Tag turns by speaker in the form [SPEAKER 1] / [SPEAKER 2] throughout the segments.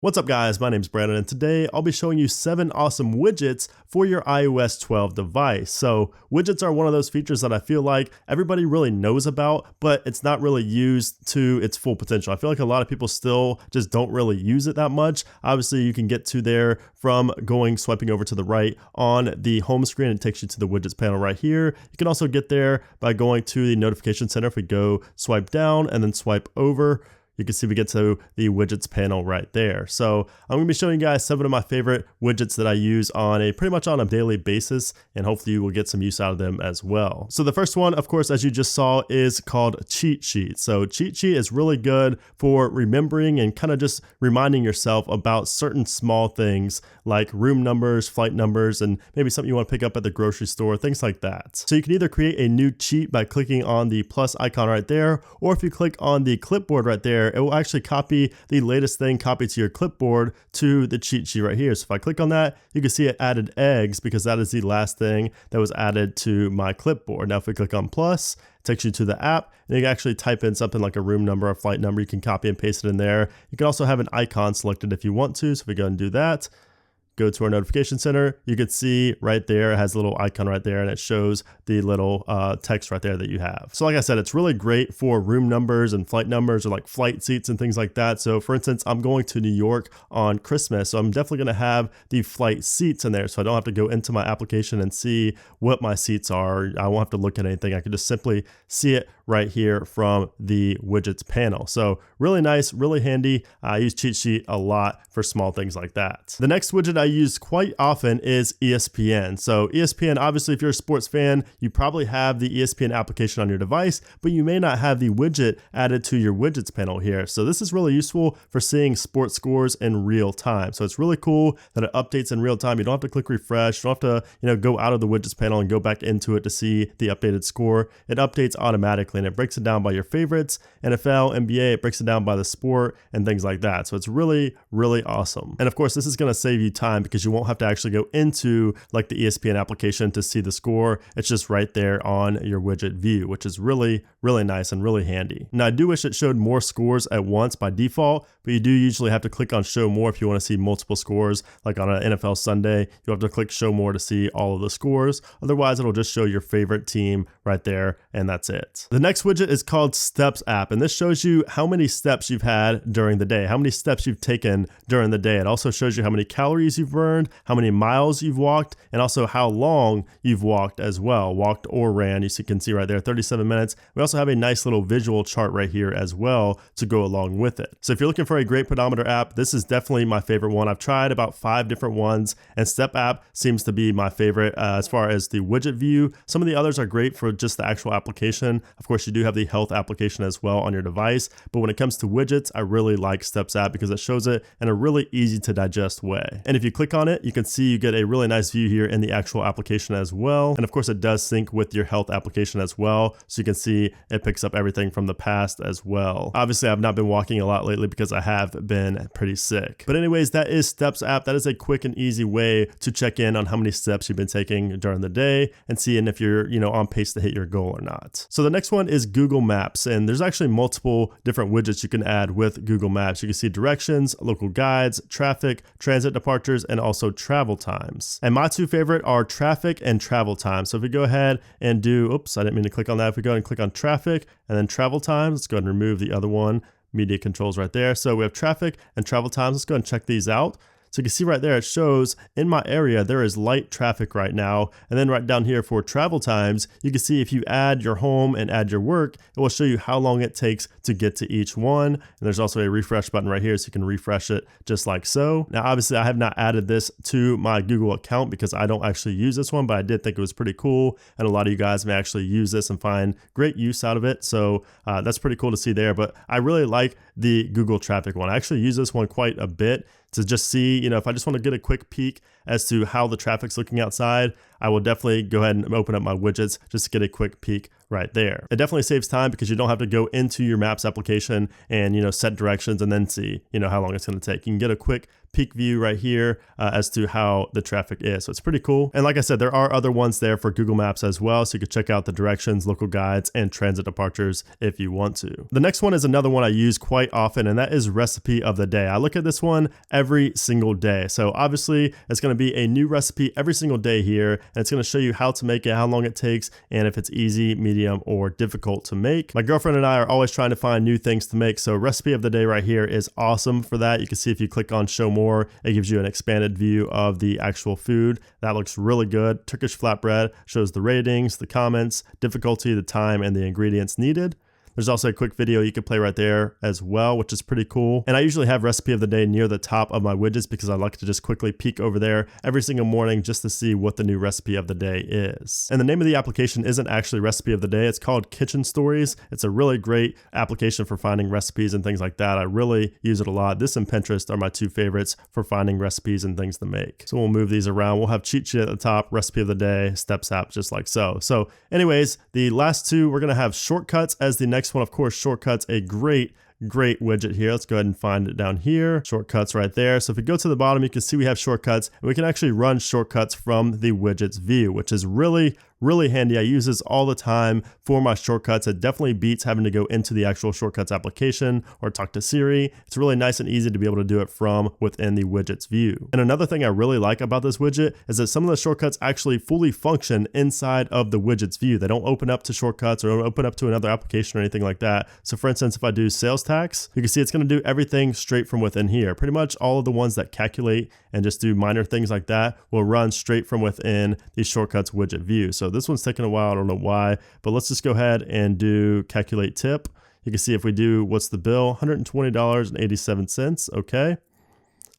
[SPEAKER 1] What's up guys, my name's Brandon and today I'll be showing you 7 awesome widgets for your iOS 12 device. So widgets are one of those features that I feel like everybody really knows about, but it's not really used to its full potential. I feel like a lot of people still just don't really use it that much. Obviously you can get to there from swiping over to the right on the home screen. It takes you to the widgets panel right here. You can also get there by going to the notification center. If we go swipe down and then swipe over, you can see we get to the widgets panel right there. So I'm going to be showing you guys 7 of my favorite widgets that I use on pretty much on a daily basis, and hopefully you will get some use out of them as well. So the first one, of course, as you just saw, is called Cheat Sheet. So Cheat Sheet is really good for remembering and kind of just reminding yourself about certain small things like room numbers, flight numbers, and maybe something you want to pick up at the grocery store, things like that. So you can either create a new cheat by clicking on the plus icon right there, or if you click on the clipboard right there, it will actually copy the latest thing copied to your clipboard to the cheat sheet right here. So if I click on that, you can see it added eggs because that is the last thing that was added to my clipboard. Now if we click on plus, it takes you to the app and you can actually type in something like a room number or flight number. You can copy and paste it in there. You can also have an icon selected if you want to. So if we go and do that, go to our notification center, you can see right there, it has a little icon right there and it shows the little text right there that you have. So like I said, it's really great for room numbers and flight numbers or like flight seats and things like that. So for instance, I'm going to New York on Christmas, so I'm definitely gonna have the flight seats in there so I don't have to go into my application and see what my seats are. I won't have to look at anything. I can just simply see it right here from the widgets panel. So really nice, really handy. I use Cheat Sheet a lot for small things like that. The next widget I use quite often is ESPN. So ESPN, obviously if you're a sports fan, you probably have the ESPN application on your device, but you may not have the widget added to your widgets panel here. So this is really useful for seeing sports scores in real time. So it's really cool that it updates in real time. You don't have to click refresh. You don't have to, go out of the widgets panel and go back into it to see the updated score. It updates automatically and it breaks it down by your favorites, NFL, NBA, it breaks it down by the sport and things like that. So it's really, really awesome. And of course, this is going to save you time because you won't have to actually go into like the ESPN application to see the score. It's just right there on your widget view, which is really, really nice and really handy. Now I do wish it showed more scores at once by default, but you do usually have to click on show more if you want to see multiple scores. Like on an NFL Sunday, you have to click show more to see all of the scores. Otherwise, it'll just show your favorite team right there and that's it. The next widget is called Steps app, and this shows you how many steps you've had during the day, how many steps you've taken during the day. It also shows you how many calories you've burned, how many miles you've walked, and also how long you've walked as well, walked or ran. You can see right there, 37 minutes. We also have a nice little visual chart right here as well to go along with it. So if you're looking for a great pedometer app, this is definitely my favorite one. I've tried about 5 different ones, and Step app seems to be my favorite as far as the widget view. Some of the others are great for just the actual application. Of course, you do have the health application as well on your device, but when it comes to widgets, I really like Steps app because it shows it in a really easy to digest way. And if you click on it, you can see you get a really nice view here in the actual application as well. And of course, it does sync with your health application as well. So you can see it picks up everything from the past as well. Obviously, I've not been walking a lot lately because I have been pretty sick. But anyways, that is Steps app. That is a quick and easy way to check in on how many steps you've been taking during the day and seeing if you're, on pace to hit your goal or not. So the next one is Google Maps, and there's actually multiple different widgets you can add with Google Maps. You can see directions, local guides, traffic, transit departures, and also travel times. And my 2 favorite are traffic and travel time. So if we go ahead and do, oops, I didn't mean to click on that. If we go ahead and click on traffic and then travel times, let's go ahead and remove the other one, media controls right there. So we have traffic and travel times. Let's go ahead and check these out. So you can see right there, it shows in my area, there is light traffic right now. And then right down here for travel times, you can see if you add your home and add your work, it will show you how long it takes to get to each one. And there's also a refresh button right here, so you can refresh it just like so. Now, obviously I have not added this to my Google account because I don't actually use this one, but I did think it was pretty cool. And a lot of you guys may actually use this and find great use out of it. So that's pretty cool to see there, but I really like the Google traffic one. I actually use this one quite a bit to just see, if I just want to get a quick peek as to how the traffic's looking outside, I will definitely go ahead and open up my widgets just to get a quick peek right there. It definitely saves time because you don't have to go into your Maps application and, set directions and then see, how long it's going to take. You can get a quick peek view right here as to how the traffic is. So it's pretty cool. And like I said, there are other ones there for Google Maps as well. So you could check out the directions, local guides, and transit departures if you want to. The next one is another one I use quite often, and that is recipe of the day. I look at this one every single day. So obviously it's going to be a new recipe every single day here, and it's going to show you how to make it, how long it takes, and if it's easy, medium, or difficult to make. My girlfriend and I are always trying to find new things to make. So recipe of the day right here is awesome for that. You can see if you click on show more, it gives you an expanded view of the actual food. That looks really good. Turkish flatbread shows the ratings, the comments, difficulty, the time, and the ingredients needed. There's also a quick video you can play right there as well, which is pretty cool. And I usually have recipe of the day near the top of my widgets because I like to just quickly peek over there every single morning just to see what the new recipe of the day is. And the name of the application isn't actually recipe of the day. It's called Kitchen Stories. It's a really great application for finding recipes and things like that. I really use it a lot. This and Pinterest are my two favorites for finding recipes and things to make. So we'll move these around. We'll have cheat sheet at the top, recipe of the day, steps app, just like so. So anyways, the last two, we're going to have shortcuts as the next one. Of course, shortcuts, a great widget here. Let's go ahead and find it down here. Shortcuts right there. So if we go to the bottom, you can see we have shortcuts, and we can actually run shortcuts from the widgets view, which is really handy. I use this all the time for my shortcuts. It definitely beats having to go into the actual shortcuts application or talk to Siri. It's really nice and easy to be able to do it from within the widgets view. And another thing I really like about this widget is that some of the shortcuts actually fully function inside of the widgets view. They don't open up to shortcuts or don't open up to another application or anything like that. So for instance, if I do sales tax, you can see it's going to do everything straight from within here. Pretty much all of the ones that calculate and just do minor things like that will run straight from within the shortcuts widget view. So this one's taking a while. I don't know why, but let's just go ahead and do calculate tip. You can see if we do what's the bill, $120.87. Okay.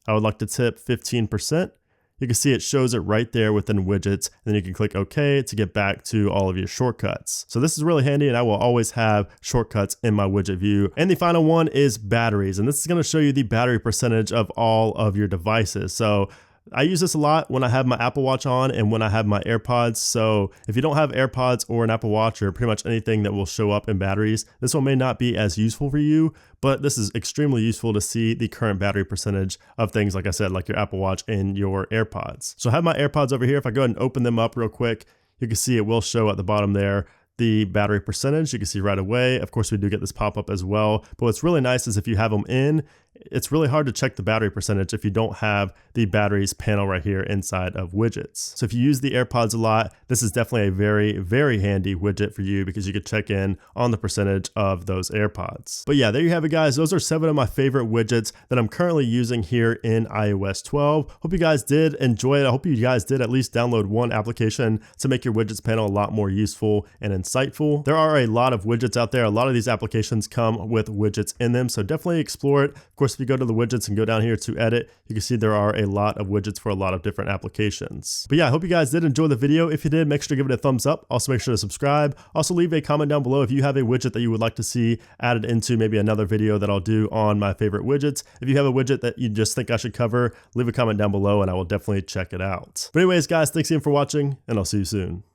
[SPEAKER 1] I would like to tip 15%. You can see it shows it right there within widgets, and then you can click OK to get back to all of your shortcuts. So this is really handy, and I will always have shortcuts in my widget view. And the final one is batteries, and this is going to show you the battery percentage of all of your devices. So I use this a lot when I have my Apple Watch on and when I have my AirPods. So if you don't have AirPods or an Apple Watch or pretty much anything that will show up in batteries, this one may not be as useful for you, but this is extremely useful to see the current battery percentage of things, like I said, like your Apple Watch and your AirPods. So I have my AirPods over here. If I go ahead and open them up real quick, you can see it will show at the bottom there the battery percentage. You can see right away. Of course, we do get this pop-up as well, but what's really nice is if you have them in, it's really hard to check the battery percentage if you don't have the batteries panel right here inside of widgets. So if you use the AirPods a lot, this is definitely a very handy widget for you because you could check in on the percentage of those AirPods. But yeah, there you have it, guys. Those are 7 of my favorite widgets that I'm currently using here in iOS 12. Hope you guys did enjoy it. I hope you guys did at least download one application to make your widgets panel a lot more useful and insightful. There are a lot of widgets out there. A lot of these applications come with widgets in them, so definitely explore it. Of course, if you go to the widgets and go down here to edit, you can see there are a lot of widgets for a lot of different applications. But yeah, I hope you guys did enjoy the video. If you did, make sure to give it a thumbs up. Also, make sure to subscribe. Also, leave a comment down below if you have a widget that you would like to see added into maybe another video that I'll do on my favorite widgets. If you have a widget that you just think I should cover, leave a comment down below and I will definitely check it out. But anyways, guys, thanks again for watching, and I'll see you soon.